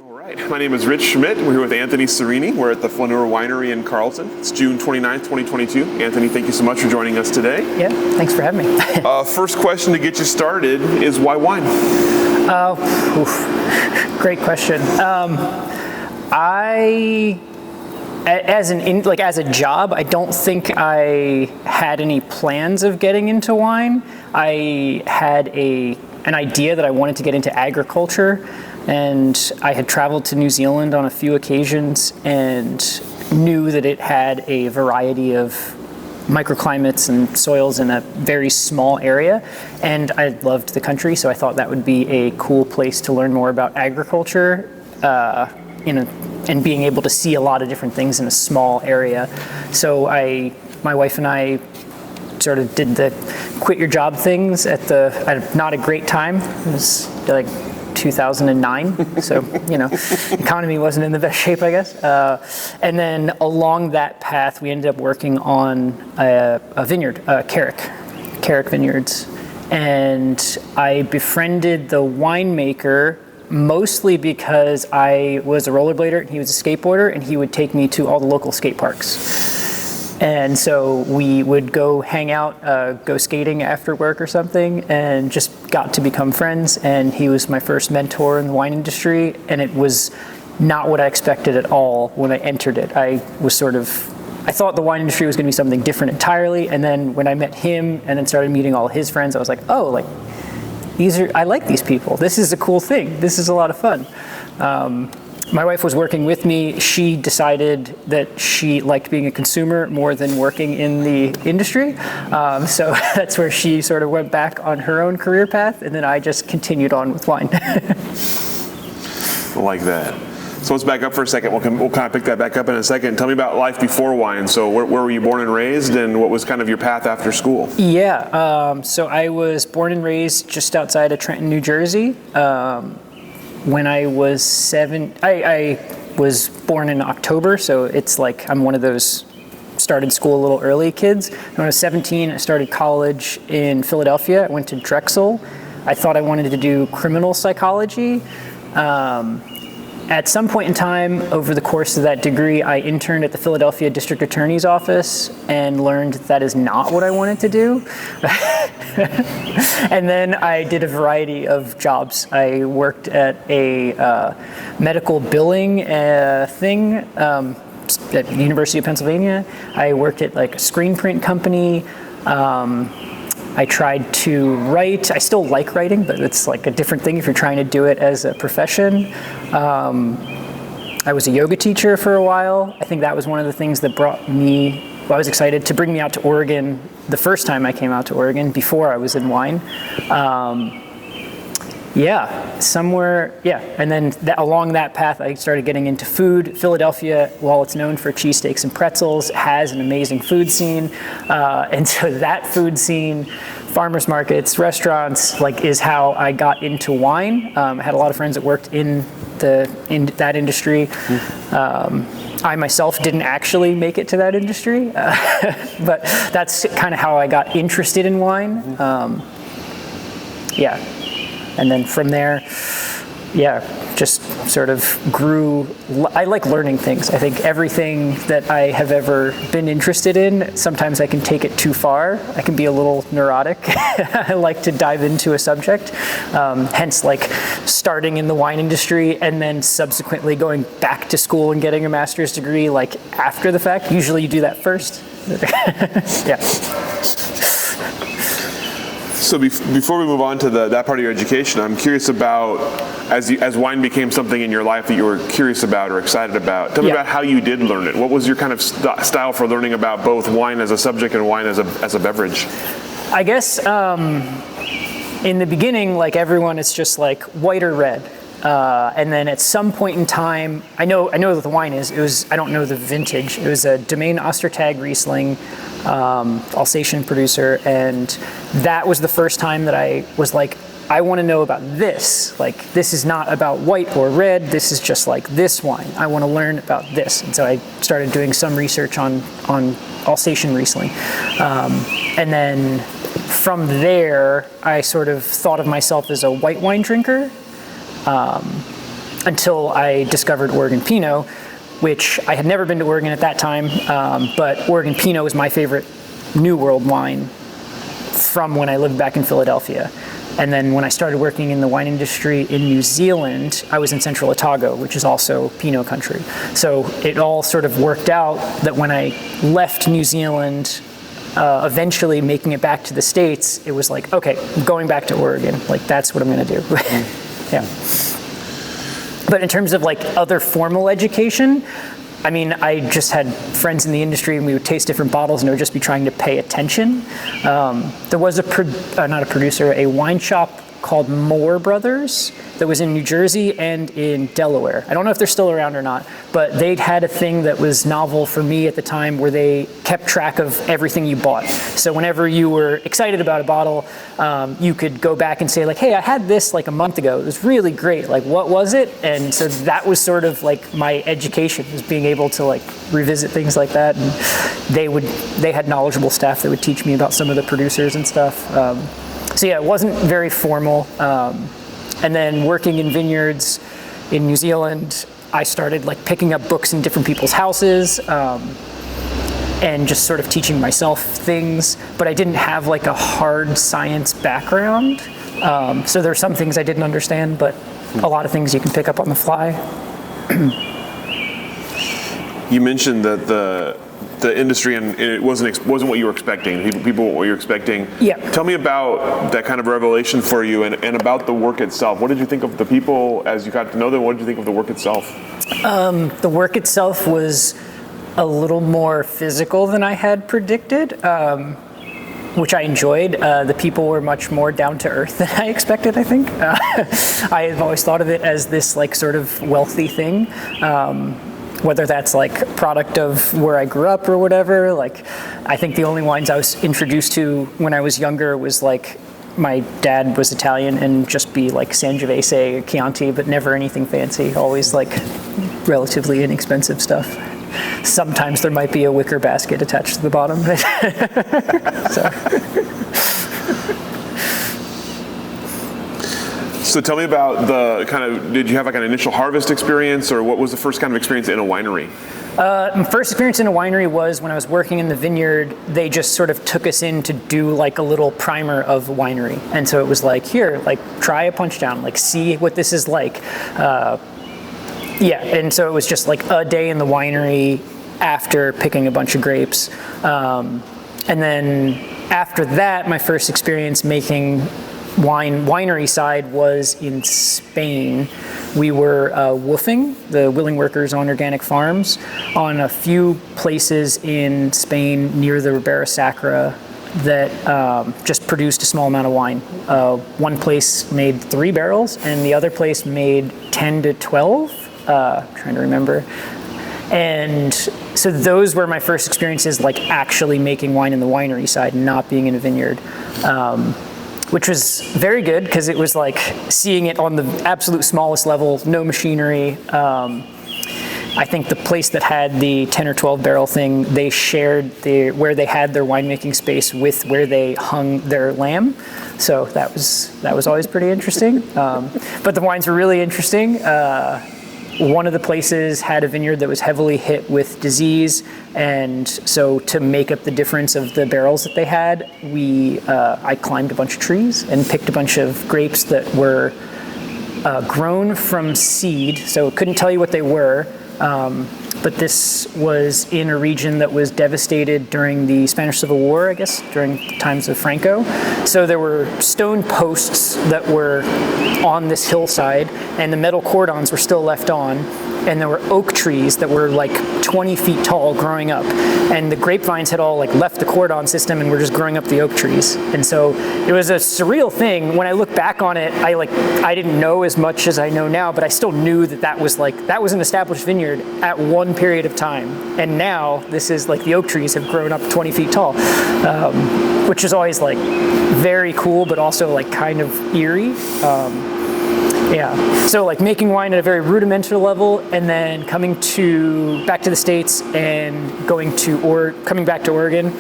All right, my name is Rich Schmidt. We're here with Anthony Sereni. We're at the Flâneur Winery in Carlton. It's June 29th, 2022. Anthony, thank you so much for joining us today. Yeah, thanks for having me. First question to get you started is why wine? Great question. As a job, I don't think I had any plans of getting into wine. I had an idea that I wanted to get into agriculture, and I had traveled to New Zealand on a few occasions and knew that it had a variety of microclimates and soils in a very small area, and I loved the country, so I thought that would be a cool place to learn more about agriculture and being able to see a lot of different things in a small area. So my wife and I sort of did the quit your job things at not a great time. It was like 2009, so economy wasn't in the best shape, I guess. And then along that path, we ended up working on a vineyard, Carrick Vineyards, and I befriended the winemaker mostly because I was a rollerblader and he was a skateboarder, and he would take me to all the local skate parks. And so we would go hang out, go skating after work or something, and just got to become friends. And he was my first mentor in the wine industry, and it was not what I expected at all when I entered it. I thought the wine industry was going to be something different entirely. And then when I met him and then started meeting all his friends, I was like, I like these people. This is a cool thing. This is a lot of fun. My wife was working with me. She decided that she liked being a consumer more than working in the industry. So that's where she sort of went back on her own career path, and then I just continued on with wine. I like that. So let's back up for a second. We'll kind of pick that back up in a second. Tell me about life before wine. So where were you born and raised, and what was kind of your path after school? Yeah, so I was born and raised just outside of Trenton, New Jersey. When I was 7, I was born in October, so it's like I'm one of those started school a little early kids. When I was 17, I started college in Philadelphia. I went to Drexel. I thought I wanted to do criminal psychology. At some point in time over the course of that degree, I interned at the Philadelphia District Attorney's Office and learned that is not what I wanted to do. And then I did a variety of jobs. I worked at a medical billing thing at the University of Pennsylvania. I worked at like a screen print company. I tried to write. I still like writing, but it's like a different thing if you're trying to do it as a profession. I was a yoga teacher for a while. I think that was one of the things that I was excited to bring me out to Oregon the first time I came out to Oregon before I was in wine. And then along that path, I started getting into food. Philadelphia, while it's known for cheesesteaks and pretzels, has an amazing food scene. And so that food scene, farmers markets, restaurants, is how I got into wine. I had a lot of friends that worked in that industry. I myself didn't actually make it to that industry, but that's kind of how I got interested in wine. And then from there, just sort of grew. I like learning things. I think everything that I have ever been interested in, sometimes I can take it too far. I can be a little neurotic. I like to dive into a subject, hence starting in the wine industry and then subsequently going back to school and getting a master's degree after the fact. Usually you do that first. Yeah. So before we move on to that part of your education, I'm curious about, as wine became something in your life that you were curious about or excited about, tell me about how you did learn it. What was your kind of style for learning about both wine as a subject and wine as a beverage? I guess in the beginning, like everyone, it's just white or red. And then at some point in time, I know what the wine is. I don't know the vintage. It was a Domaine Ostertag Riesling, Alsatian producer, and that was the first time that I was like, I want to know about this. This is not about white or red. This is just this wine. I want to learn about this. And so I started doing some research on Alsatian Riesling. And then from there, I sort of thought of myself as a white wine drinker. until I discovered Oregon Pinot, which I had never been to Oregon at that time, but Oregon Pinot was my favorite New World wine from when I lived back in Philadelphia. And then when I started working in the wine industry in New Zealand, I was in Central Otago, which is also Pinot country. So it all sort of worked out that when I left New Zealand, eventually making it back to the States, it was like, okay, I'm going back to Oregon. Like, that's what I'm going to do. Yeah. But in terms of like other formal education, I mean, I just had friends in the industry and we would taste different bottles and it would just be trying to pay attention. There was a wine shop called Moore Brothers that was in New Jersey and in Delaware. I don't know if they're still around or not, but they'd had a thing that was novel for me at the time where they kept track of everything you bought. So whenever you were excited about a bottle, you could go back and say like, hey, I had this like a month ago. It was really great. Like, what was it? And so that was sort of like my education, was being able to like revisit things like that. And they had knowledgeable staff that would teach me about some of the producers and stuff. So yeah, it wasn't very formal. And then working in vineyards in New Zealand, I started like picking up books in different people's houses and just sort of teaching myself things. But I didn't have like a hard science background. So there are some things I didn't understand, but a lot of things you can pick up on the fly. You mentioned that the industry and it wasn't what you were expecting. People weren't what you were expecting. Yeah. Tell me about that kind of revelation for you and about the work itself. What did you think of the people as you got to know them? What did you think of the work itself? The work itself was a little more physical than I had predicted, which I enjoyed. The people were much more down to earth than I expected, I think. I have always thought of it as this like sort of wealthy thing. Whether that's like product of where I grew up or whatever. Like, I think the only wines I was introduced to when I was younger was like, my dad was Italian and just be like Sangiovese, Chianti, but never anything fancy. Always like relatively inexpensive stuff. Sometimes there might be a wicker basket attached to the bottom. So tell me about the kind of, did you have like an initial harvest experience, or what was the first kind of experience in a winery? My first experience in a winery was when I was working in the vineyard. They just sort of took us in to do like a little primer of winery. And so it was like, here, like try a punch down, like see what this is like. Yeah, and so it was just like a day in the winery after picking a bunch of grapes. And then after that, my first experience making winery side was in Spain. We were woofing, the willing workers on organic farms, on a few places in Spain near the Ribera Sacra that just produced a small amount of wine. One place made 3 barrels and the other place made 10 to 12, trying to remember. And so those were my first experiences like actually making wine in the winery side, not being in a vineyard. Which was very good because it was like seeing it on the absolute smallest level, no machinery. I think the place that had the 10 or 12 barrel thing, they shared where they had their winemaking space with where they hung their lamb. So that was always pretty interesting. But the wines were really interesting. One of the places had a vineyard that was heavily hit with disease, and so to make up the difference of the barrels that they had, I climbed a bunch of trees and picked a bunch of grapes that were grown from seed, so couldn't tell you what they were, but this was in a region that was devastated during the Spanish Civil War, I guess, during the times of Franco. So there were stone posts that were on this hillside, and the metal cordons were still left on, and there were oak trees that were like 20 feet tall growing up, and the grapevines had all like left the cordon system and were just growing up the oak trees. And so it was a surreal thing. When I look back on it, I didn't know as much as I know now, but I still knew that was an established vineyard at one period of time, and now this is like the oak trees have grown up 20 feet tall, which is always like very cool, but also like kind of eerie. Yeah, so like making wine at a very rudimentary level, and then coming back to the States and coming back to Oregon,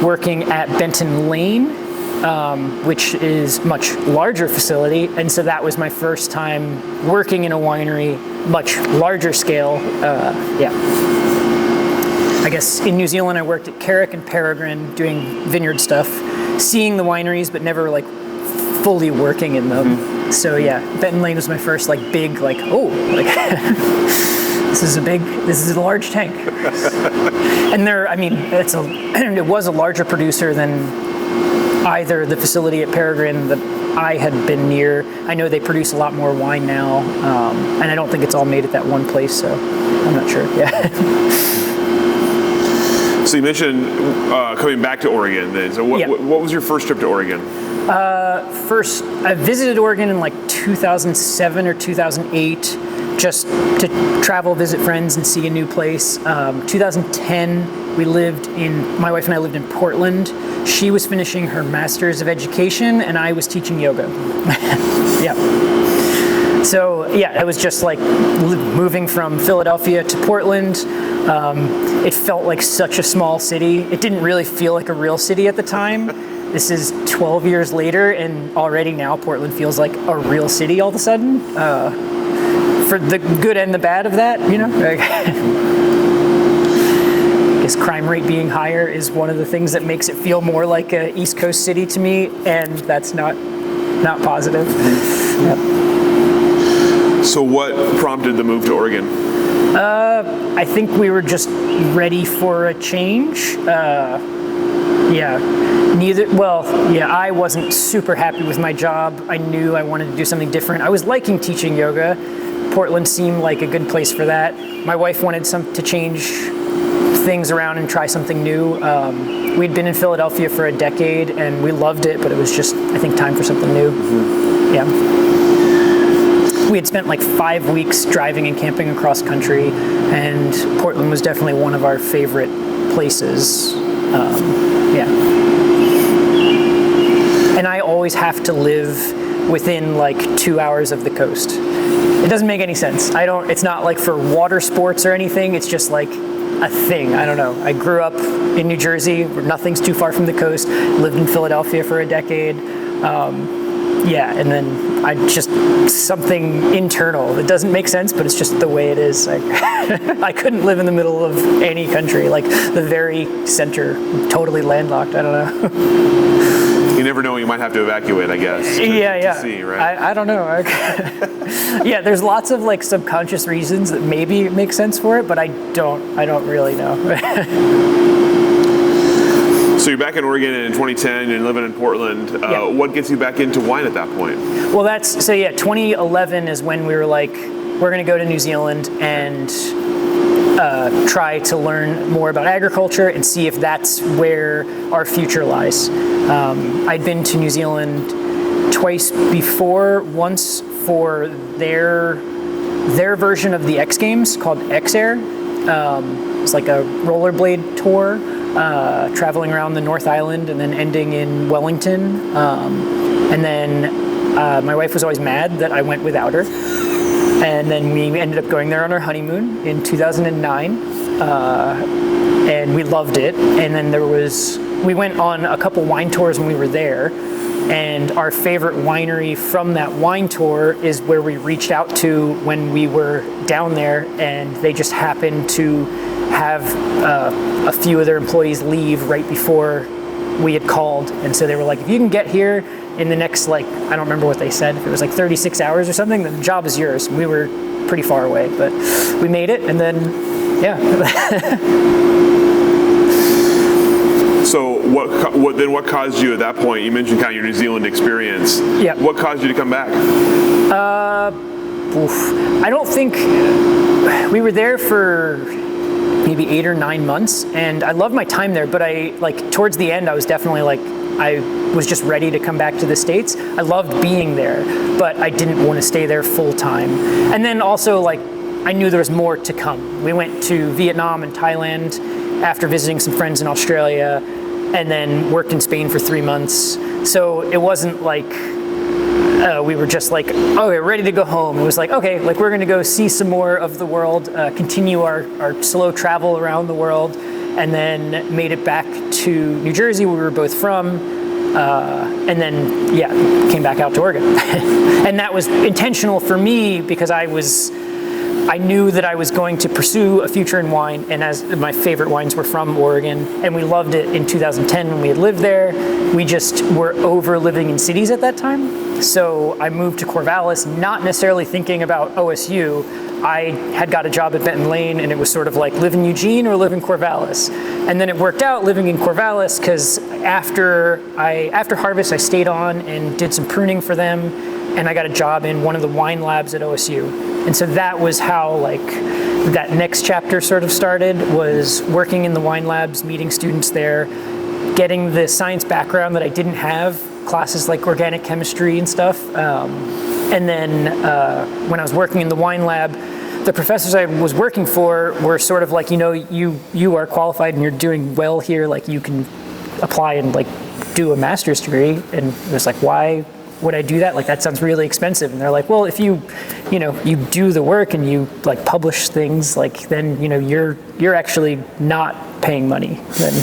working at Benton Lane which is much larger facility. And so that was my first time working in a winery, much larger scale. I guess in New Zealand, I worked at Carrick and Peregrine doing vineyard stuff, seeing the wineries, but never like fully working in them. Mm-hmm. So yeah, Benton Lane was my first like big, like, oh, like this is a large tank. And it was a larger producer than either the facility at Peregrine that I had been near. I know they produce a lot more wine now, and I don't think it's all made at that one place, so I'm not sure. Yeah. So you mentioned coming back to Oregon then. So what was your first trip to Oregon? First, I visited Oregon in like 2007 or 2008, just to travel, visit friends, and see a new place. 2010, my wife and I lived in Portland. She was finishing her Master's of Education, and I was teaching yoga. Yeah. So yeah, it was just like moving from Philadelphia to Portland. It felt like such a small city. It didn't really feel like a real city at the time. This is 12 years later, and already now Portland feels like a real city all of a sudden. For the good and the bad of that, you know? I guess crime rate being higher is one of the things that makes it feel more like a East Coast city to me, and that's not positive. Yep. So what prompted the move to Oregon? I think we were just ready for a change. I wasn't super happy with my job. I knew I wanted to do something different. I was liking teaching yoga. Portland seemed like a good place for that. My wife wanted to change things around and try something new. We'd been in Philadelphia for a decade and we loved it, but it was just, I think, time for something new. Mm-hmm. Yeah. We had spent like 5 weeks driving and camping across country, and Portland was definitely one of our favorite places. And I always have to live within like 2 hours of the coast. It doesn't make any sense. It's not like for water sports or anything. It's just like a thing. I don't know. I grew up in New Jersey, where nothing's too far from the coast. Lived in Philadelphia for a decade. And then something internal. It doesn't make sense, but it's just the way it is. I couldn't live in the middle of any country, like the very center, totally landlocked. I don't know. You never know when you might have to evacuate, I guess. To see, right? I don't know. Yeah, there's lots of like subconscious reasons that maybe make sense for it, but I don't really know. So you're back in Oregon in 2010 and living in Portland. What gets you back into wine at that point? Well, 2011 is when we were like, we're going to go to New Zealand and try to learn more about agriculture and see if that's where our future lies. I'd been to New Zealand twice before, once for their version of the X Games called X-Air. It's like a rollerblade tour. Traveling around the North Island and then ending in Wellington. And then my wife was always mad that I went without her. And then we ended up going there on our honeymoon in 2009. And we loved it. And then we went on a couple wine tours when we were there. And our favorite winery from that wine tour is where we reached out to when we were down there, and they just happened to have a few of their employees leave right before we had called. And so they were like, if you can get here in the next, I don't remember what they said, if it was like 36 hours or something, then the job is yours. We were pretty far away, but we made it, and then, yeah. So what caused you at that point? You mentioned kind of your New Zealand experience. Yeah. What caused you to come back? I don't think we were there for maybe 8 or 9 months, and I loved my time there, but towards the end I was definitely I was just ready to come back to the States. I loved being there, but I didn't want to stay there full time. And then also I knew there was more to come. We went to Vietnam and Thailand after visiting some friends in Australia, and then worked in Spain for 3 months. So it wasn't like we were just like, oh, we're ready to go home. It was like, okay, we're going to go see some more of the world, continue our slow travel around the world, and then made it back to New Jersey, where we were both from, And then, came back out to Oregon. And that was intentional for me because I knew that I was going to pursue a future in wine, and as my favorite wines were from Oregon, and we loved it in 2010 when we had lived there. We just were over living in cities at that time. So I moved to Corvallis, not necessarily thinking about OSU. I had got a job at Benton Lane, and it was sort of like live in Eugene or live in Corvallis. And then it worked out living in Corvallis because after harvest, I stayed on and did some pruning for them, and I got a job in one of the wine labs at OSU. And so that was how that next chapter sort of started, was working in the wine labs, meeting students there, getting the science background that I didn't have, classes like organic chemistry and stuff. And then when I was working in the wine lab, the professors I was working for were sort of like, you are qualified and you're doing well here, like you can apply and do a master's degree. And it was like, why would I do that? That sounds really expensive. And they're like, well, if you do the work and you publish things, then you're actually not paying money. Then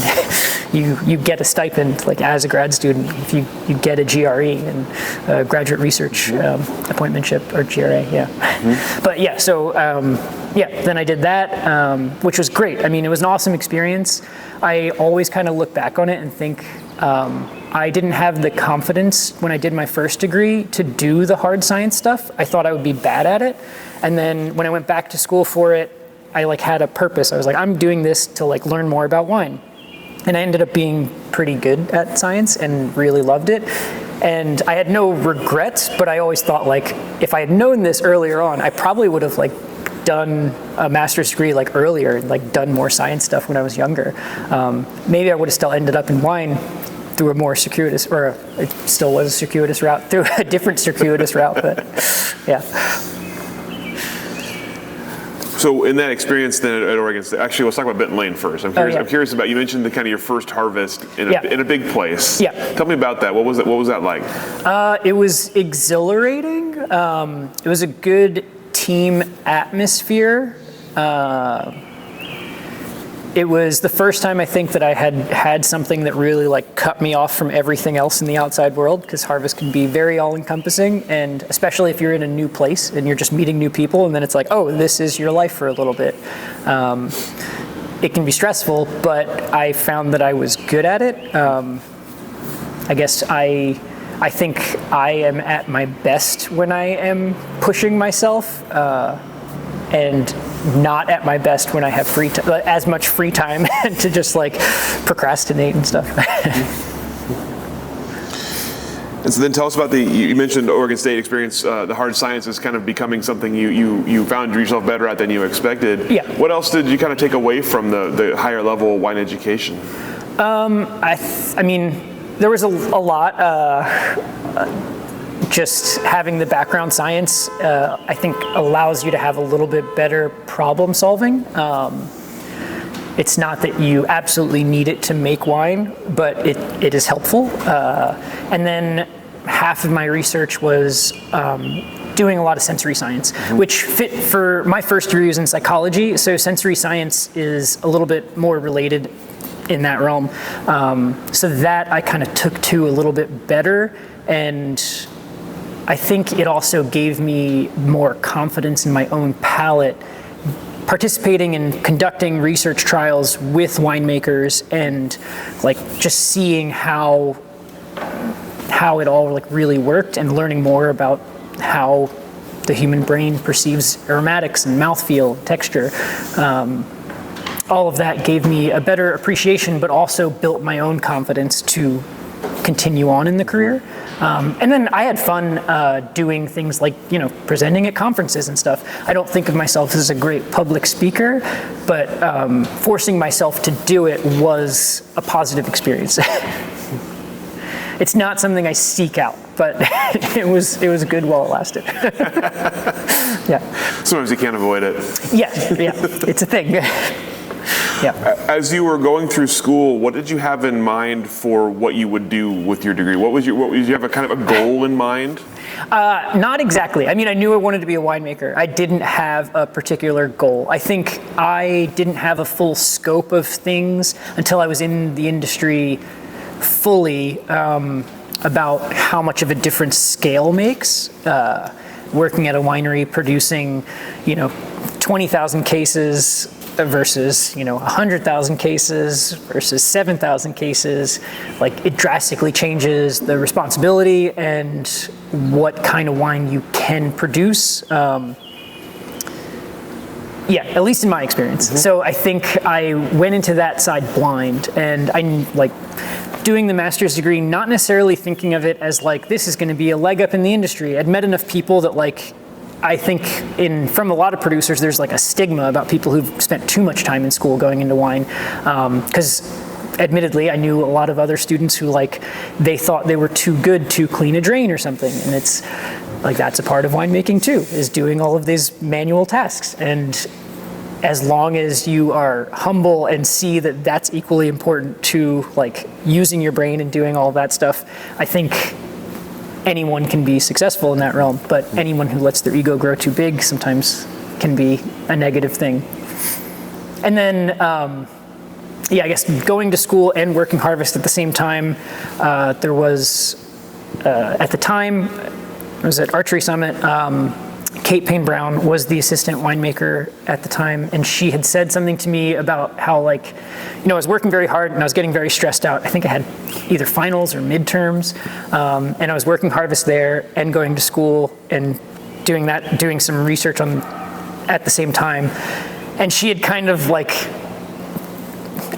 you get a stipend as a grad student if you get a GRE and a graduate research appointmentship, or GRA, But then I did that, which was great. I mean, it was an awesome experience. I always kind of look back on it and think I didn't have the confidence when I did my first degree to do the hard science stuff. I thought I would be bad at it. And then when I went back to school for it, I had a purpose. I was like, I'm doing this to learn more about wine. And I ended up being pretty good at science and really loved it. And I had no regrets, but I always thought if I had known this earlier on, I probably would have done a master's degree earlier and done more science stuff when I was younger. Maybe I would have still ended up in wine through a more circuitous, or it still was a circuitous route, through a different circuitous route, but yeah. So in that experience then at Oregon State, actually let's talk about Benton Lane first. I'm curious about, you mentioned the kind of your first harvest in a big place. Yeah. Tell me about that. What was that like? It was exhilarating. It was a good team atmosphere. It was the first time I think that I had something that really cut me off from everything else in the outside world, because harvest can be very all-encompassing, and especially if you're in a new place and you're just meeting new people, and then it's oh, this is your life for a little bit. It can be stressful, but I found that I was good at it. I guess I think I am at my best when I am pushing myself, and not at my best when I have as much free time to just procrastinate and stuff. And so then tell us about you mentioned Oregon State experience, the hard sciences kind of becoming something you found yourself better at than you expected. Yeah. What else did you kind of take away from the higher level wine education? I mean, there was a lot. Just having the background science, I think, allows you to have a little bit better problem solving. It's not that you absolutely need it to make wine, but it is helpful. And then half of my research was doing a lot of sensory science, which fit for my first degree was in psychology. So sensory science is a little bit more related in that realm. So that I kind of took to a little bit better, and I think it also gave me more confidence in my own palate, participating in conducting research trials with winemakers and just seeing how it all really worked, and learning more about how the human brain perceives aromatics and mouthfeel, texture. All of that gave me a better appreciation, but also built my own confidence to continue on in the career. And then I had fun doing things presenting at conferences and stuff. I don't think of myself as a great public speaker, but forcing myself to do it was a positive experience. It's not something I seek out, but it was good while it lasted. Yeah. Sometimes you can't avoid it. Yeah, it's a thing. Yeah. As you were going through school, what did you have in mind for what you would do with your degree? Did you have a kind of a goal in mind? Not exactly. I mean, I knew I wanted to be a winemaker. I didn't have a particular goal. I think I didn't have a full scope of things until I was in the industry fully about how much of a difference scale makes. Working at a winery producing, 20,000 cases versus 100,000 cases versus 7,000 cases, like it drastically changes the responsibility and what kind of wine you can produce. Yeah, at least in my experience. So I think I went into that side blind, and I doing the master's degree, not necessarily thinking of it as like, this is going to be a leg up in the industry. I'd met enough people that I think from a lot of producers, there's like a stigma about people who've spent too much time in school going into wine. Because admittedly, I knew a lot of other students who they thought they were too good to clean a drain or something. And it's like, that's a part of winemaking too, is doing all of these manual tasks. And as long as you are humble and see that that's equally important to using your brain and doing all of that stuff, I think anyone can be successful in that realm, but anyone who lets their ego grow too big sometimes can be a negative thing. And then, I guess going to school and working harvest at the same time, there was, at the time, I was at Archery Summit, Kate Payne Brown was the assistant winemaker at the time, and she had said something to me about how I was working very hard and I was getting very stressed out. I think I had either finals or midterms, and I was working harvest there and going to school and doing some research at the same time. And she had kind of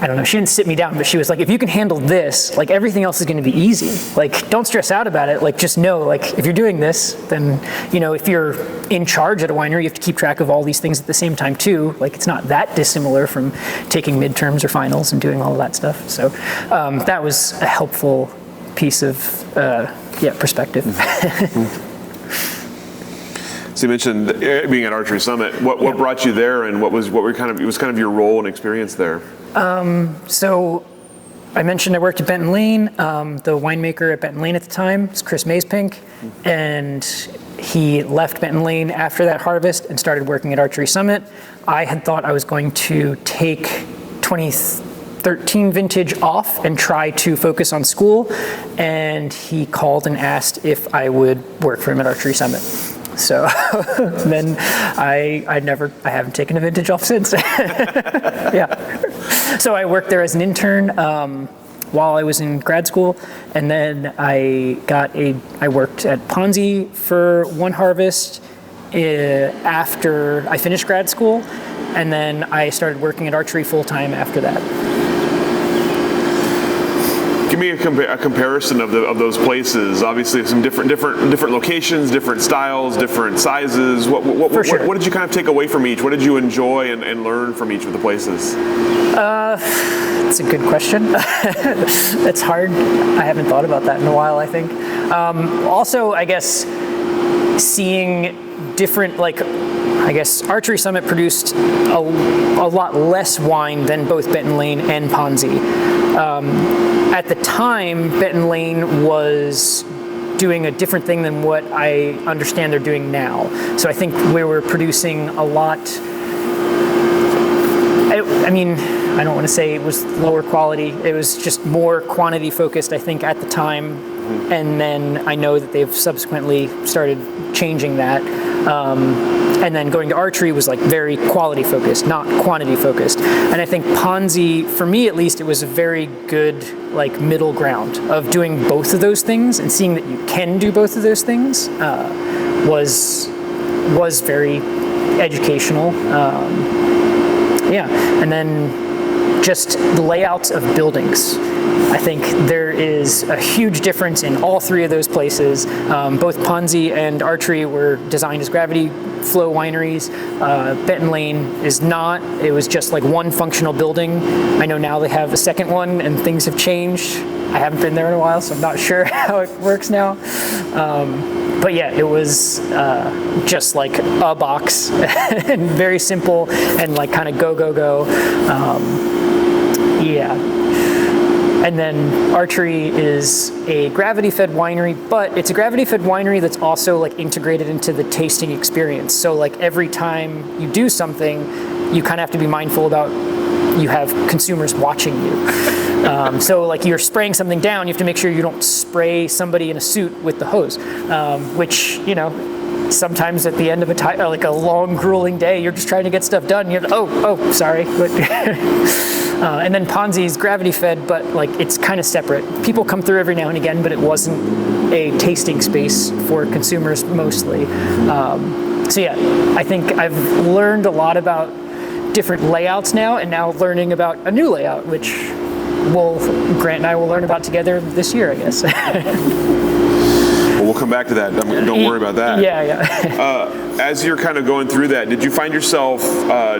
I don't know, she didn't sit me down, but she was like, if you can handle this, everything else is going to be easy. Don't stress out about it. Just know, if you're doing this, then, if you're in charge at a winery, you have to keep track of all these things at the same time too. It's not that dissimilar from taking midterms or finals and doing all of that stuff. So that was a helpful piece of, perspective. So you mentioned being at Archery Summit. What brought you there, and what was kind of your role and experience there? So I mentioned I worked at Benton Lane. The winemaker at Benton Lane at the time was Chris Mazepink, and he left Benton Lane after that harvest and started working at Archery Summit. I had thought I was going to take 2013 vintage off and try to focus on school, and he called and asked if I would work for him at Archery Summit. So then I haven't taken a vintage off since. Yeah. So I worked there as an intern while I was in grad school, and then I worked at Ponzi for one harvest after I finished grad school, and then I started working at Archery full time after that. Give me a comparison of those places. Obviously, some different locations, different styles, different sizes. What did you kind of take away from each? What did you enjoy and learn from each of the places? That's a good question. That's hard. I haven't thought about that in a while, I think. Also, I guess, seeing different, Archery Summit produced a lot less wine than both Benton Lane and Ponzi. At the time, Benton Lane was doing a different thing than what I understand they're doing now. So I think we were producing a lot. I don't want to say it was lower quality. It was just more quantity focused, I think, at the time. And then I know that they've subsequently started changing that. And then going to Archery was very quality focused, not quantity focused. And I think Ponzi, for me at least, it was a very good middle ground of doing both of those things, and seeing that you can do both of those things was very educational. And then just the layouts of buildings. I think there is a huge difference in all three of those places. Both Ponzi and Archery were designed as gravity flow wineries. Benton Lane is not. It was just one functional building. I know now they have a second one and things have changed. I haven't been there in a while, so I'm not sure how it works now. But yeah, it was just a box and very simple and kind of go. And then Archery is a gravity-fed winery, but it's a gravity-fed winery that's also integrated into the tasting experience. So every time you do something, you kind of have to be mindful about, you have consumers watching you. So like you're spraying something down, you have to make sure you don't spray somebody in a suit with the hose, which, sometimes at the end of like a long, grueling day, you're just trying to get stuff done. You're sorry. And then Ponzi's gravity fed, but like it's kind of separate. People come through every now and again, but it wasn't a tasting space for consumers mostly. So yeah, I think I've learned a lot about different layouts now, and now learning about a new layout, which Grant and I will learn about together this year, I guess. Well, we'll come back to that. Don't worry about that. Yeah. As you're kind of going through that, did you find yourself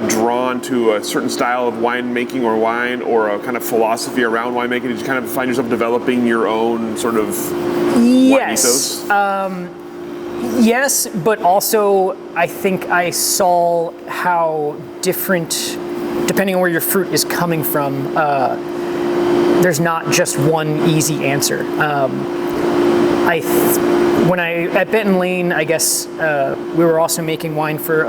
drawn to a certain style of winemaking or wine, or a kind of philosophy around winemaking? Did you kind of find yourself developing your own sort of wine ethos? Yes, but also I think I saw how different, depending on where your fruit is coming from, there's not just one easy answer. At Benton Lane, I guess we were also making wine for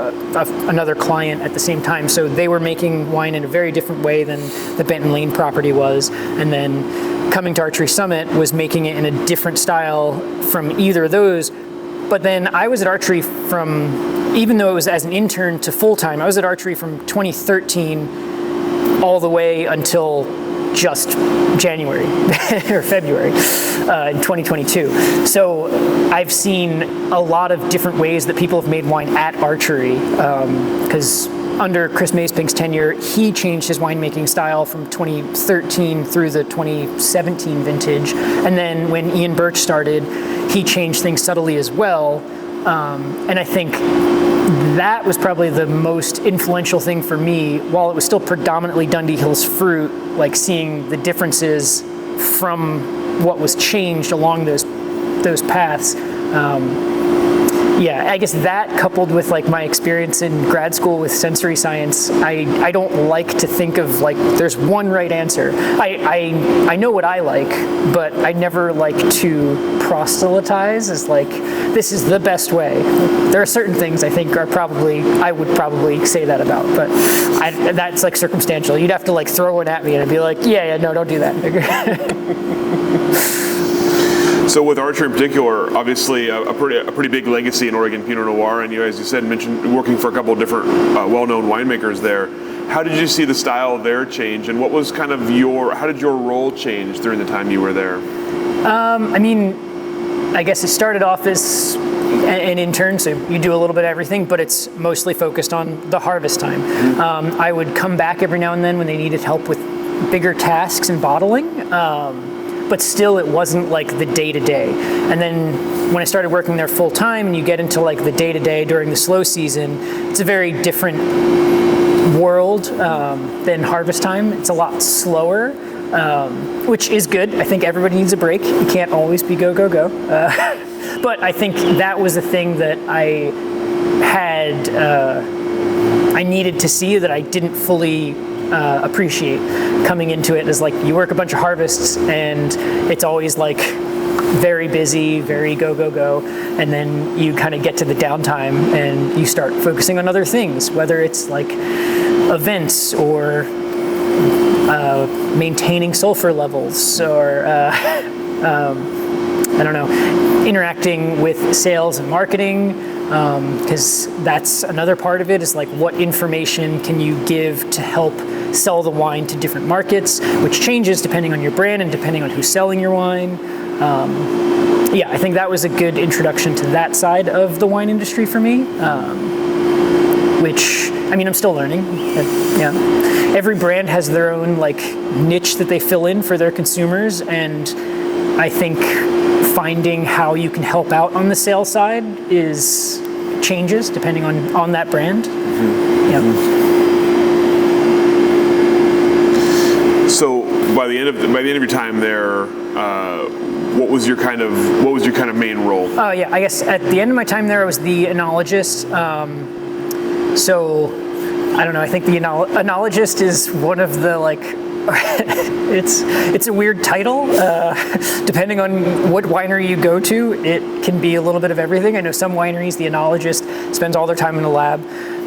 another client at the same time. So they were making wine in a very different way than the Benton Lane property was. And then coming to Archery Summit was making it in a different style from either of those. But then I was at Archery even though it was as an intern to full-time, I was at Archery from 2013 all the way until just January or February in 2022. So I've seen a lot of different ways that people have made wine at Archery, because under Chris Maespink's tenure, he changed his winemaking style from 2013 through the 2017 vintage. And then when Ian Birch started, he changed things subtly as well. And I think that was probably the most influential thing for me, while it was still predominantly Dundee Hills fruit, like seeing the differences from what was changed along those paths. I guess that, coupled with like my experience in grad school with sensory science, I don't like to think of like there's one right answer. I know what I like, but I never like to proselytize as like this is the best way. There are certain things I think I would probably say that about, but that's like circumstantial. You'd have to like throw it at me and I'd be like, no, don't do that. So with Archery in particular, obviously a pretty big legacy in Oregon Pinot Noir, and you, as you said, mentioned working for a couple of different well-known winemakers there. How did you see the style there change, and what was kind of how did your role change during the time you were there? I guess it started off as an intern, so you do a little bit of everything, but it's mostly focused on the harvest time. Mm-hmm. I would come back every now and then when they needed help with bigger tasks and bottling. But still it wasn't like the day-to-day. And then when I started working there full-time and you get into like the day-to-day during the slow season, it's a very different world than harvest time. It's a lot slower, which is good. I think everybody needs a break. You can't always be go, go, go. But I think that was the thing that I needed to see that I didn't fully appreciate coming into it. Is like you work a bunch of harvests and it's always like very busy, very go, go, go. And then you kind of get to the downtime and you start focusing on other things, whether it's like events or maintaining sulfur levels or interacting with sales and marketing, because that's another part of it, is like what information can you give to help sell the wine to different markets, which changes depending on your brand and depending on who's selling your wine. I think that was a good introduction to that side of the wine industry for me, which, I'm still learning. Every brand has their own like niche that they fill in for their consumers, and I think finding how you can help out on the sales side changes depending on that brand. Mm-hmm. So by the end of your time there, what was your kind of main role? I guess at the end of my time there, I was the Analogist. So I don't know. I think the Analogist is one of the like it's a weird title. Depending on what winery you go to, it can be a little bit of everything. I know some wineries, the enologist spends all their time in the lab.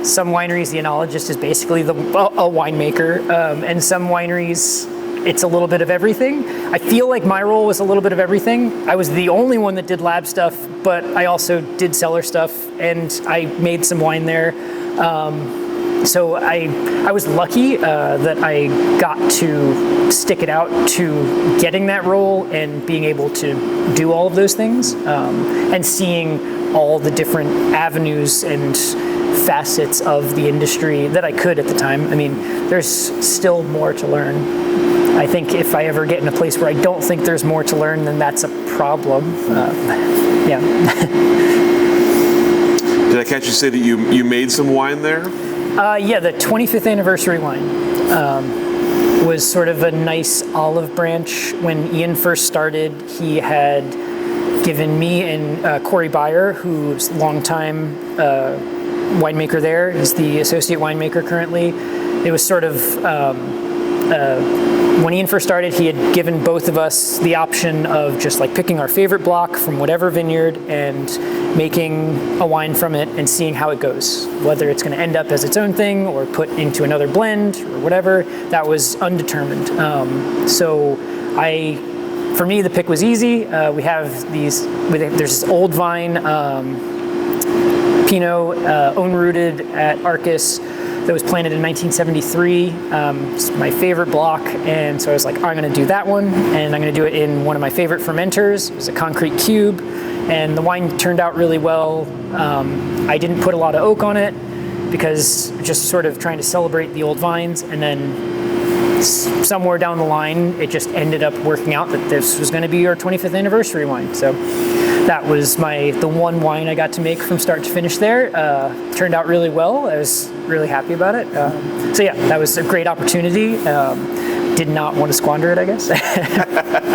Some wineries, the enologist is basically a winemaker, and some wineries, it's a little bit of everything. I feel like my role was a little bit of everything. I was the only one that did lab stuff, but I also did cellar stuff, and I made some wine there. So I was lucky that I got to stick it out to getting that role and being able to do all of those things, and seeing all the different avenues and facets of the industry that I could at the time. I mean, there's still more to learn. I think if I ever get in a place where I don't think there's more to learn, then that's a problem. Yeah. Did I catch you say that you made some wine there? Yeah, the 25th anniversary wine was sort of a nice olive branch. When Ian first started, he had given me and Corey Beyer, who's a longtime winemaker there. He's the associate winemaker currently. It was sort of, when Ian first started, he had given both of us the option of just like picking our favorite block from whatever vineyard and making a wine from it and seeing how it goes. Whether it's going to end up as its own thing or put into another blend or whatever, that was undetermined. For me, the pick was easy. We have there's this old vine, Pinot, own-rooted at Arcus, that was planted in 1973. It's my favorite block, and so I was like, I'm going to do that one, and I'm going to do it in one of my favorite fermenters. It was a concrete cube, and the wine turned out really well. I didn't put a lot of oak on it because just sort of trying to celebrate the old vines, and then somewhere down the line, it just ended up working out that this was going to be our 25th anniversary wine. So that was the one wine I got to make from start to finish there. Turned out really well. I was really happy about it. So yeah, that was a great opportunity. Did not want to squander it, I guess.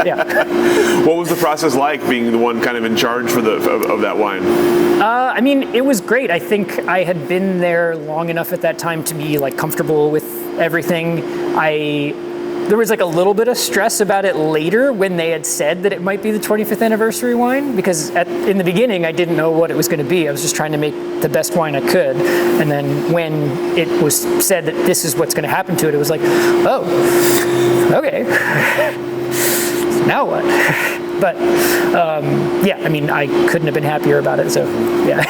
Yeah. What was the process like, being the one kind of in charge of that wine? I mean, it was great. I think I had been there long enough at that time to be like comfortable with everything. There was like a little bit of stress about it later when they had said that it might be the 25th anniversary wine, because in the beginning I didn't know what it was going to be. I was just trying to make the best wine I could, and then when it was said that this is what's going to happen to it, it was like, oh, okay, now what? But yeah, I mean, I couldn't have been happier about it. So yeah.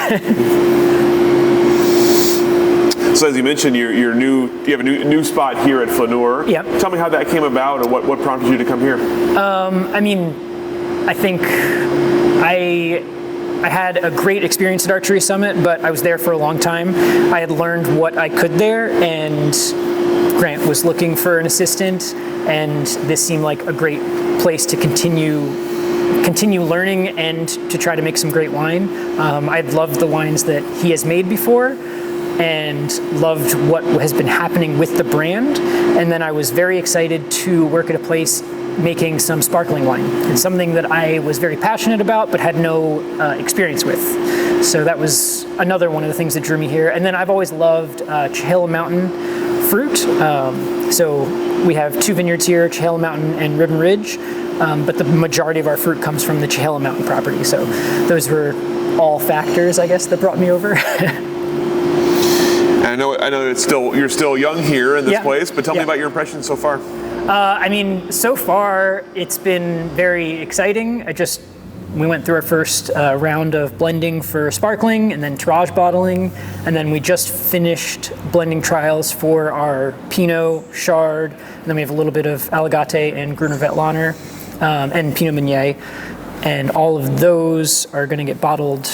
So as you mentioned, you have a new spot here at Flâneur. Yep. Tell me how that came about, or what prompted you to come here? I mean, I think I had a great experience at Archery Summit, but I was there for a long time. I had learned what I could there, and Grant was looking for an assistant, and this seemed like a great place to continue learning and to try to make some great wine. I've loved the wines that he has made before, and loved what has been happening with the brand. And then I was very excited to work at a place making some sparkling wine. It's something that I was very passionate about but had no experience with. So that was another one of the things that drew me here. And then I've always loved Chehalem Mountain fruit. So we have two vineyards here, Chehalem Mountain and Ribbon Ridge, but the majority of our fruit comes from the Chehalem Mountain property. So those were all factors, I guess, that brought me over. I know you're still young here in this place, but tell me about your impressions so far. I mean, so far it's been very exciting. We went through our first round of blending for sparkling, and then tirage bottling, and then we just finished blending trials for our Pinot, Chard, and then we have a little bit of Allegate and Gruner Veltliner, and Pinot Meunier, and all of those are going to get bottled.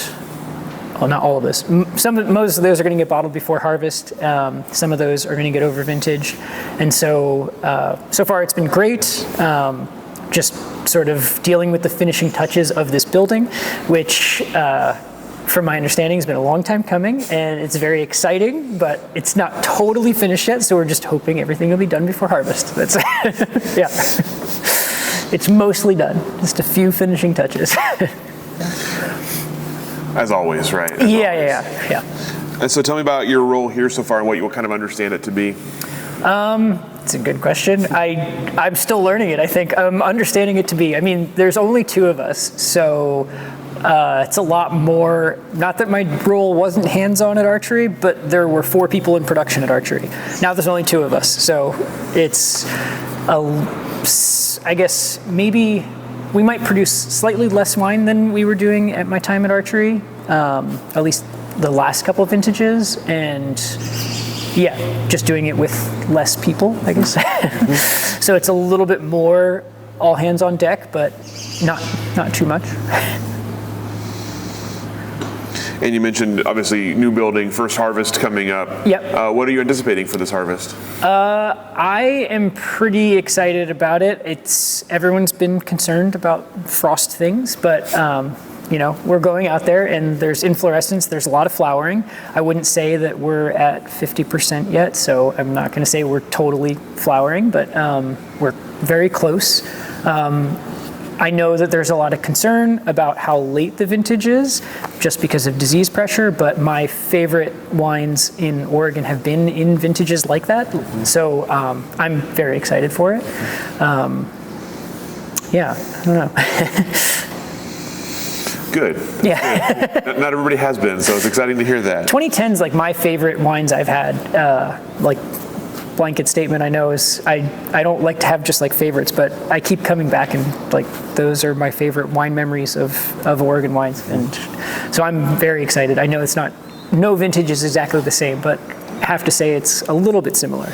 Well, not all of this. Most of those are going to get bottled before harvest. Some of those are going to get over vintage, and so far it's been great. Just sort of dealing with the finishing touches of this building, which, from my understanding, has been a long time coming, and it's very exciting. But it's not totally finished yet, so we're just hoping everything will be done before harvest. That's yeah. It's mostly done. Just a few finishing touches. As always, right? Yeah. And so tell me about your role here so far and what you kind of understand it to be. It's a good question. I'm still learning it, I think. I'm understanding it to be. I mean, there's only 2 of us, so it's a lot more, not that my role wasn't hands-on at Archery, but there were 4 people in production at Archery. Now there's only 2 of us, so it's, I guess, maybe we might produce slightly less wine than we were doing at my time at Archery, at least the last couple of vintages, and yeah, just doing it with less people, I guess. So it's a little bit more all hands on deck, but not too much. And you mentioned, obviously, new building, first harvest coming up. Yep. What are you anticipating for this harvest? I am pretty excited about it. Everyone's been concerned about frost things, but we're going out there and there's inflorescence, there's a lot of flowering. I wouldn't say that we're at 50% yet, so I'm not going to say we're totally flowering, but we're very close. I know that there's a lot of concern about how late the vintage is just because of disease pressure, but my favorite wines in Oregon have been in vintages like that. So I'm very excited for it. Yeah, I don't know. Good. Yeah. Good. Not everybody has been, so it's exciting to hear that. 2010's like my favorite wines I've had. Like blanket statement I know is I don't like to have just like favorites, but I keep coming back and like those are my favorite wine memories of Oregon wines, and so I'm very excited. I know no vintage is exactly the same, but I have to say it's a little bit similar.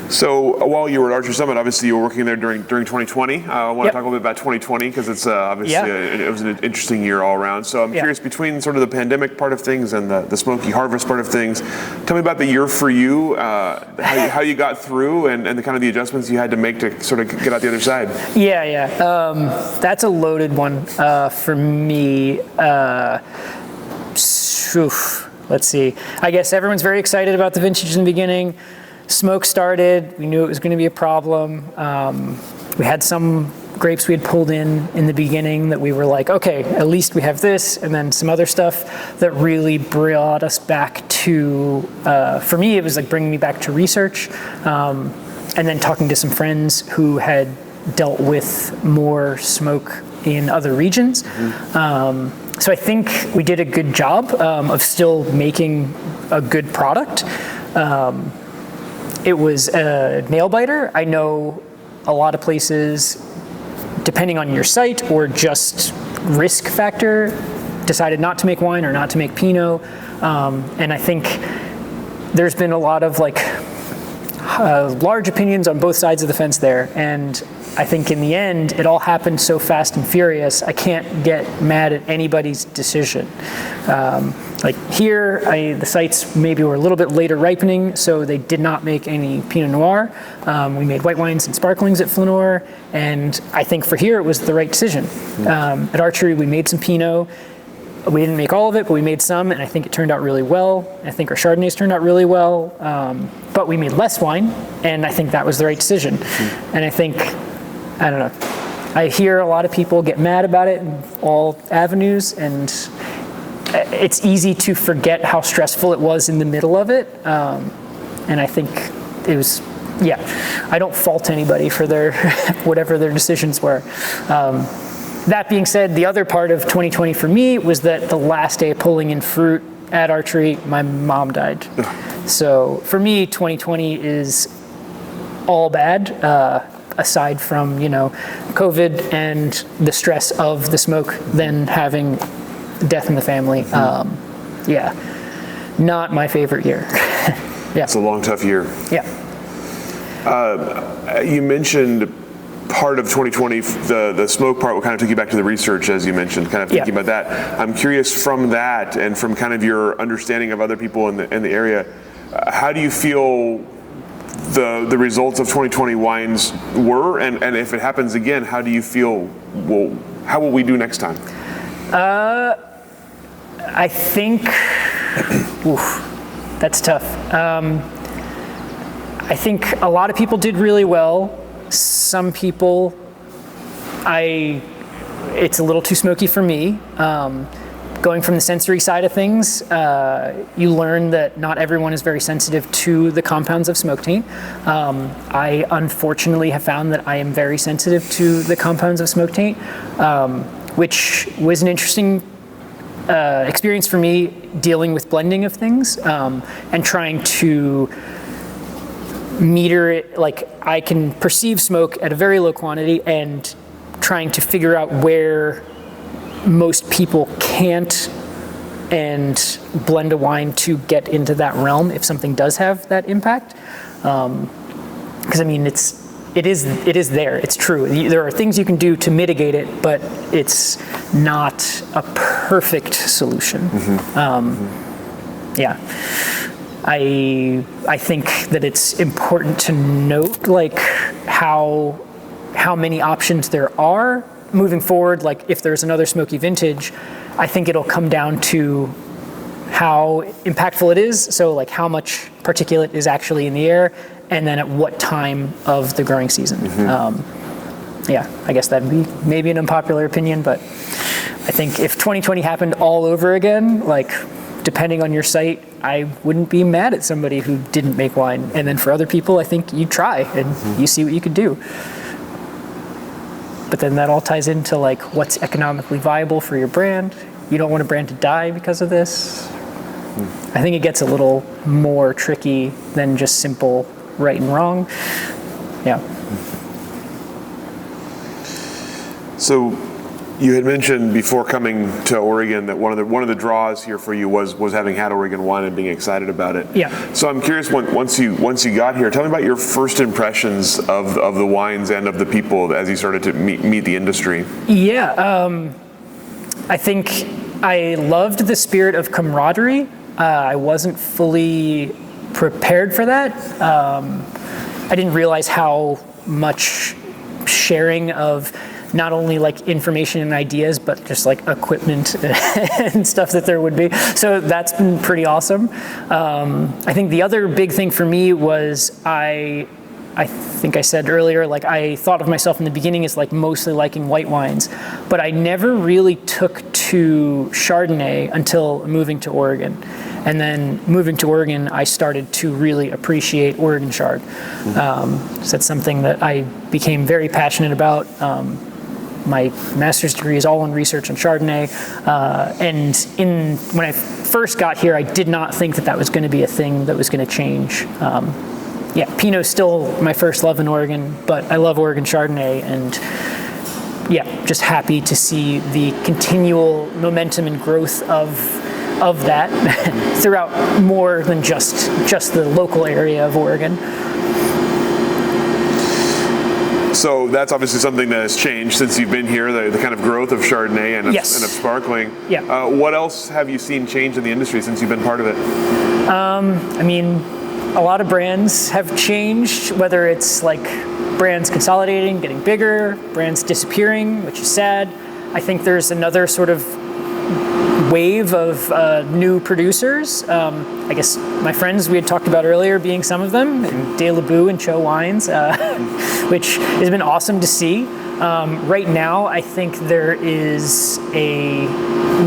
So while you were at Archery Summit, obviously you were working there during 2020. I want to talk a little bit about 2020 because it's obviously it was an interesting year all around. So I'm curious, between sort of the pandemic part of things and the smoky harvest part of things, tell me about the year for you, how you got through and the kind of the adjustments you had to make to sort of get out the other side. Yeah. That's a loaded one for me. Let's see. I guess everyone's very excited about the vintage in the beginning. Smoke started, we knew it was going to be a problem. We had some grapes we had pulled in the beginning that we were like, okay, at least we have this, and then some other stuff that really brought us back to, for me, it was like bringing me back to research, and then talking to some friends who had dealt with more smoke in other regions. So I think we did a good job of still making a good product. It was a nail biter. I know a lot of places, depending on your site or just risk factor, decided not to make wine or not to make Pinot. And I think there's been a lot of large opinions on both sides of the fence there. And I think in the end, it all happened so fast and furious, I can't get mad at anybody's decision. Like here, the sites maybe were a little bit later ripening, so they did not make any Pinot Noir. We made white wines and sparklings at Flâneur, and I think for here it was the right decision. At Archery, we made some Pinot. We didn't make all of it, but we made some, and I think it turned out really well. I think our Chardonnays turned out really well, but we made less wine, and I think that was the right decision. And I think, I don't know, I hear a lot of people get mad about it in all avenues, and it's easy to forget how stressful it was in the middle of it. And I think it was, I don't fault anybody for their whatever their decisions were. That being said, the other part of 2020 for me was that the last day of pulling in fruit at Archery, my mom died. So for me, 2020 is all bad, aside from, COVID and the stress of the smoke, then having death in the family. Not my favorite year. It's a long, tough year. You mentioned part of 2020, the smoke part, what kind of took you back to the research, as you mentioned, kind of thinking about that. I'm curious from that and from kind of your understanding of other people in the area, how do you feel the results of 2020 wines were, and if it happens again, how do you feel, how will we do next time? I think, that's tough. I think a lot of people did really well. Some people, it's a little too smoky for me. going from the sensory side of things, you learn that not everyone is very sensitive to the compounds of smoke taint. I unfortunately have found that I am very sensitive to the compounds of smoke taint, which was an interesting experience for me dealing with blending of things and trying to meter it. Like, I can perceive smoke at a very low quantity and trying to figure out where most people can't and blend a wine to get into that realm if something does have that impact. Because I mean, it is there. It's true. There are things you can do to mitigate it, but it's not a perfect solution. Yeah. I think that it's important to note like how many options there are moving forward. Like, if there's another smoky vintage, I think it'll come down to how impactful it is. So like how much particulate is actually in the air, and then at what time of the growing season. Yeah, I guess that'd be maybe an unpopular opinion, but I think if 2020 happened all over again, like, depending on your site, I wouldn't be mad at somebody who didn't make wine. And then for other people, I think you try and you see what you could do. But then that all ties into like what's economically viable for your brand. You don't want a brand to die because of this. I think it gets a little more tricky than just simple right and wrong. Yeah. So you had mentioned before coming to Oregon that one of the draws here for you was having had Oregon wine and being excited about it. Yeah. So I'm curious, once you got here, tell me about your first impressions of the wines and of the people as you started to meet the industry. Yeah. I think I loved the spirit of camaraderie. I wasn't fully prepared for that. I didn't realize how much sharing of not only like information and ideas, but just like equipment and stuff that there would be. So that's been pretty awesome. I think the other big thing for me was I think I said earlier, like, I thought of myself in the beginning as like mostly liking white wines, but I never really took to Chardonnay until moving to Oregon. And then moving to Oregon, I started to really appreciate Oregon Chard. So that's something that I became very passionate about. My master's degree is all in research on Chardonnay. And when I first got here, I did not think that was going to be a thing that was going to change. Yeah, Pinot's still my first love in Oregon, but I love Oregon Chardonnay, and yeah, just happy to see the continual momentum and growth of that throughout more than just the local area of Oregon. So that's obviously something that has changed since you've been here, the kind of growth of Chardonnay and of sparkling. Yeah. What else have you seen change in the industry since you've been part of it? I mean, a lot of brands have changed, whether it's like brands consolidating, getting bigger, brands disappearing, which is sad. I think there's another sort of wave of new producers. I guess my friends we had talked about earlier being some of them, and De La Boo and Cho Wines, which has been awesome to see. Right now, I think there is a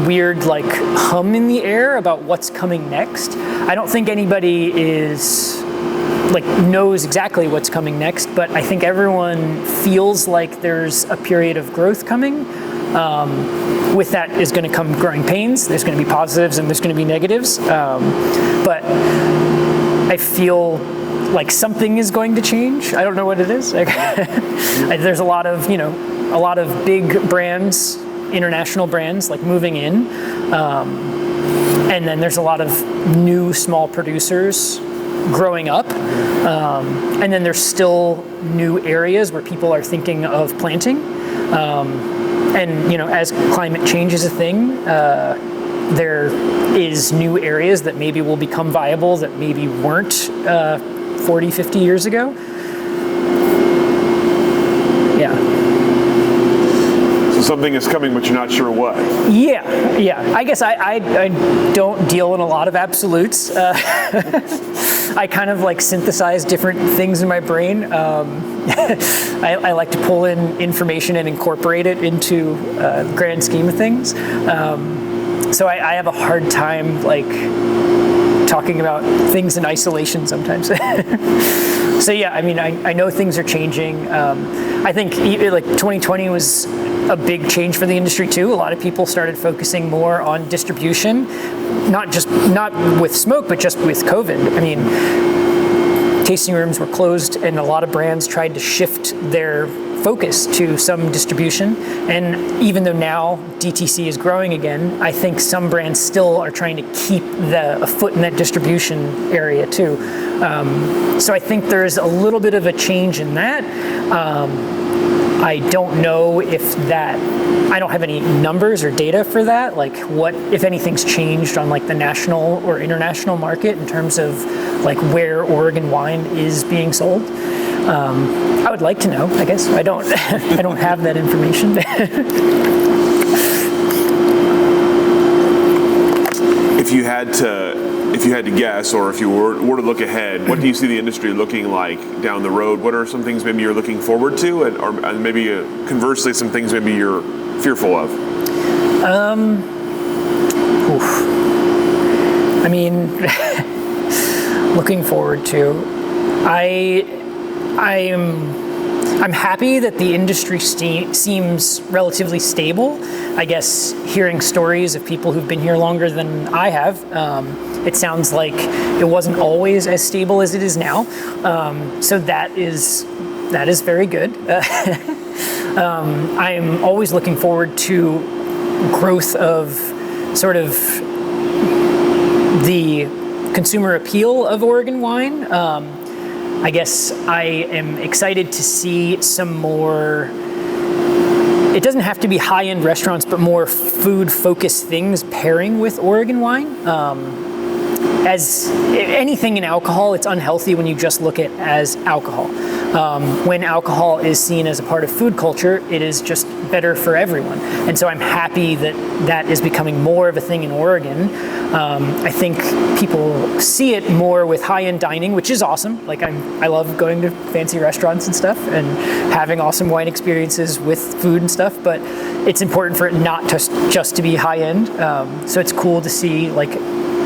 weird like hum in the air about what's coming next. I don't think anybody knows exactly what's coming next, but I think everyone feels like there's a period of growth coming. With that is going to come growing pains. There's going to be positives and there's going to be negatives. But I feel like something is going to change. I don't know what it is. There's a lot of big brands, international brands, like moving in. And then there's a lot of new small producers growing up. And then there's still new areas where people are thinking of planting. And as climate change is a thing, there is new areas that maybe will become viable that maybe weren't 40, 50 years ago. Yeah. So something is coming, but you're not sure what. Yeah. I guess I don't deal in a lot of absolutes. I kind of like synthesize different things in my brain. I like to pull in information and incorporate it into the grand scheme of things. So I have a hard time like talking about things in isolation sometimes. So yeah, I mean, I know things are changing. I think like 2020 was a big change for the industry too. A lot of people started focusing more on distribution, not with smoke, but just with COVID. I mean, tasting rooms were closed and a lot of brands tried to shift their focus to some distribution. And even though now DTC is growing again, I think some brands still are trying to keep a foot in that distribution area too. So I think there's a little bit of a change in that. I don't know if I don't have any numbers or data for that, like what, if anything's changed on like the national or international market in terms of like where Oregon wine is being sold. I would like to know, I guess. I don't I don't have that information. If you had to guess, or if you were to look ahead, what do you see the industry looking like down the road? What are some things maybe you're looking forward to, and maybe conversely some things maybe you're fearful of? I mean, looking forward to, I'm happy that the industry seems relatively stable. I guess hearing stories of people who've been here longer than I have, it sounds like it wasn't always as stable as it is now. So that is very good. I'm always looking forward to growth of sort of the consumer appeal of Oregon wine. I guess I am excited to see some more, it doesn't have to be high-end restaurants, but more food-focused things pairing with Oregon wine. As anything in alcohol, it's unhealthy when you just look at it as alcohol. When alcohol is seen as a part of food culture, it is just better for everyone. And so I'm happy that that is becoming more of a thing in Oregon. I think people see it more with high-end dining, which is awesome. Like I love going to fancy restaurants and stuff and having awesome wine experiences with food and stuff, but it's important for it not just to be high-end. So it's cool to see like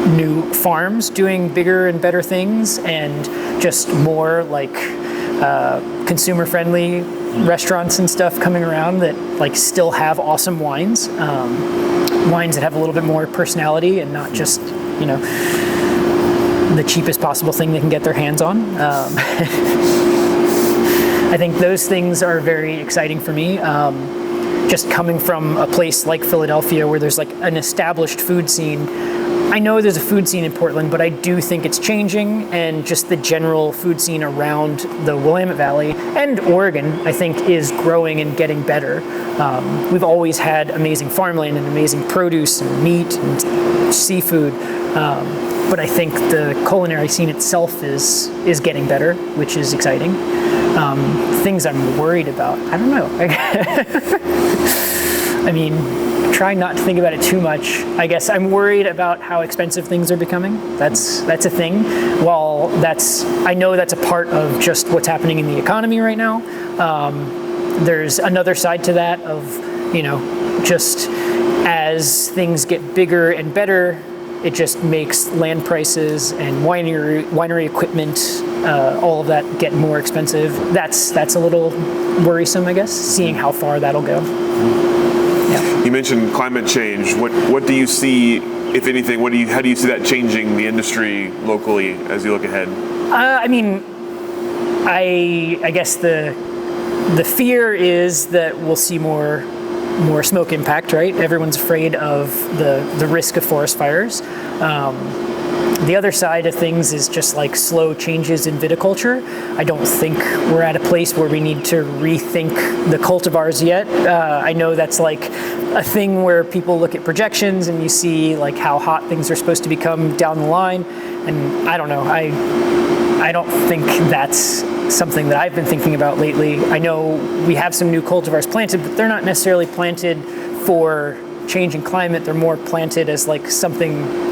new farms doing bigger and better things and just more like consumer-friendly restaurants and stuff coming around that like still have awesome wines. Wines that have a little bit more personality and not just, you know, the cheapest possible thing they can get their hands on. I think those things are very exciting for me. Just coming from a place like Philadelphia where there's like an established food scene. I know there's a food scene in Portland, but I do think it's changing, and just the general food scene around the Willamette Valley and Oregon, I think, is growing and getting better. We've always had amazing farmland and amazing produce and meat and seafood, but I think the culinary scene itself is getting better, which is exciting. Things I'm worried about, I don't know. I mean, try not to think about it too much. I guess I'm worried about how expensive things are becoming. That's a thing. While I know that's a part of just what's happening in the economy right now. There's another side to that of, you know, just as things get bigger and better, it just makes land prices and winery equipment, all of that get more expensive. That's a little worrisome, I guess, seeing how far that'll go. Yeah. You mentioned climate change. What do you see, if anything, how do you see that changing the industry locally as you look ahead? I mean, I guess the fear is that we'll see more smoke impact, right? Everyone's afraid of the risk of forest fires. The other side of things is just like slow changes in viticulture. I don't think we're at a place where we need to rethink the cultivars yet. I know that's like a thing where people look at projections and you see like how hot things are supposed to become down the line. And I don't know, I don't think that's something that I've been thinking about lately. I know we have some new cultivars planted, but they're not necessarily planted for changing climate. They're more planted as like something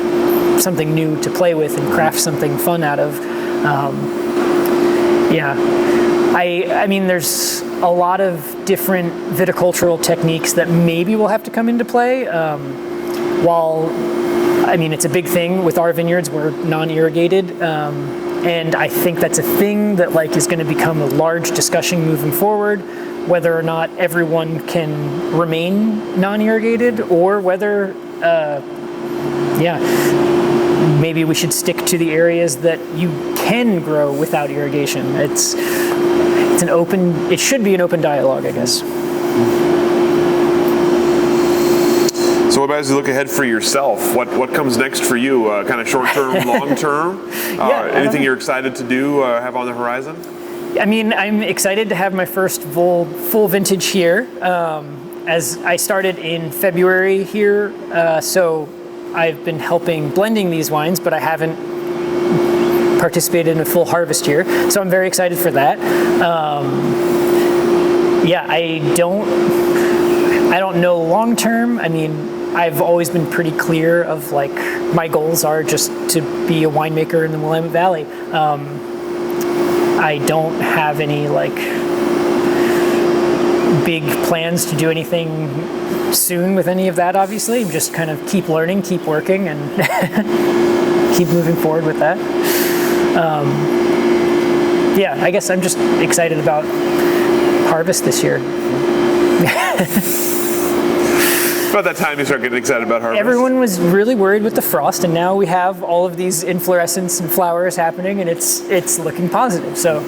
new to play with and craft something fun out of. I mean, there's a lot of different viticultural techniques that maybe will have to come into play. while, I mean, it's a big thing with our vineyards, we're non-irrigated. And I think that's a thing that like is going to become a large discussion moving forward, whether or not everyone can remain non-irrigated or whether, maybe we should stick to the areas that you can grow without irrigation. It should be an open dialogue, I guess. So what about as you look ahead for yourself? What comes next for you? Kind of short term, long term? Anything you're excited to do, have on the horizon? I mean, I'm excited to have my first full vintage here. As I started in February here, so I've been helping blending these wines, but I haven't participated in a full harvest here. So I'm very excited for that. I don't know long term. I mean, I've always been pretty clear of like my goals are just to be a winemaker in the Willamette Valley. I don't have any like big plans to do anything soon with any of that, obviously. Just kind of keep learning, keep working, and keep moving forward with that. I guess I'm just excited about harvest this year. About that time you start getting excited about harvest. Everyone was really worried with the frost, and now we have all of these inflorescence and flowers happening, and it's looking positive. So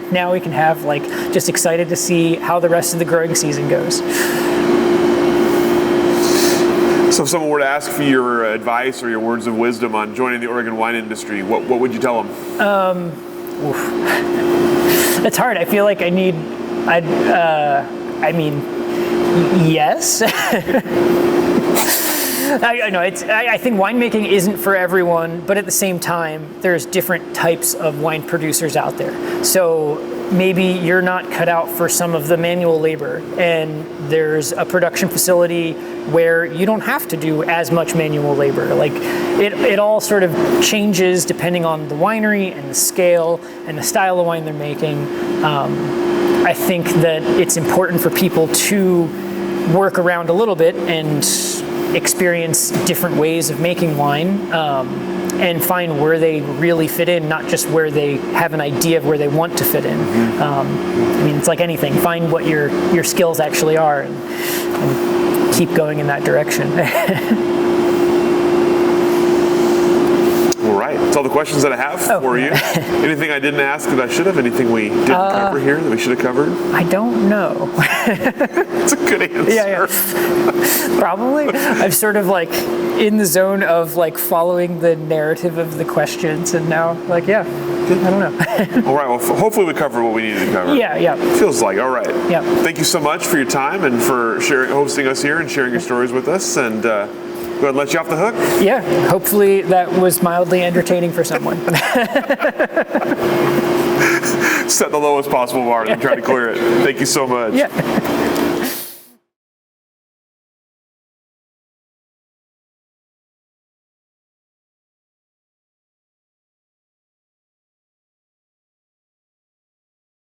now we can have like just excited to see how the rest of the growing season goes. So if someone were to ask for your advice or your words of wisdom on joining the Oregon wine industry, what would you tell them? It's hard. I feel like yes. I know I think winemaking isn't for everyone, but at the same time, there's different types of wine producers out there. So maybe you're not cut out for some of the manual labor, and there's a production facility where you don't have to do as much manual labor. Like it all sort of changes depending on the winery and the scale and the style of wine they're making. I think that it's important for people to work around a little bit and experience different ways of making wine, and find where they really fit in, not just where they have an idea of where they want to fit in. I mean, it's like anything. Find what your skills actually are and keep going in that direction. All right. That's all the questions that I have for you. Anything I didn't ask that I should have? Anything we didn't cover here that we should have covered? I don't know. That's a good answer. Yeah. Probably. I'm sort of like in the zone of like following the narrative of the questions, and now like, I don't know. All right. Well, hopefully we covered what we needed to cover. Yeah. Feels like. All right. Yeah. Thank you so much for your time and for hosting us here and sharing your stories with us. And go ahead and let you off the hook. Yeah. Hopefully that was mildly entertaining for someone. Set the lowest possible bar and try to clear it. Thank you so much. Yeah.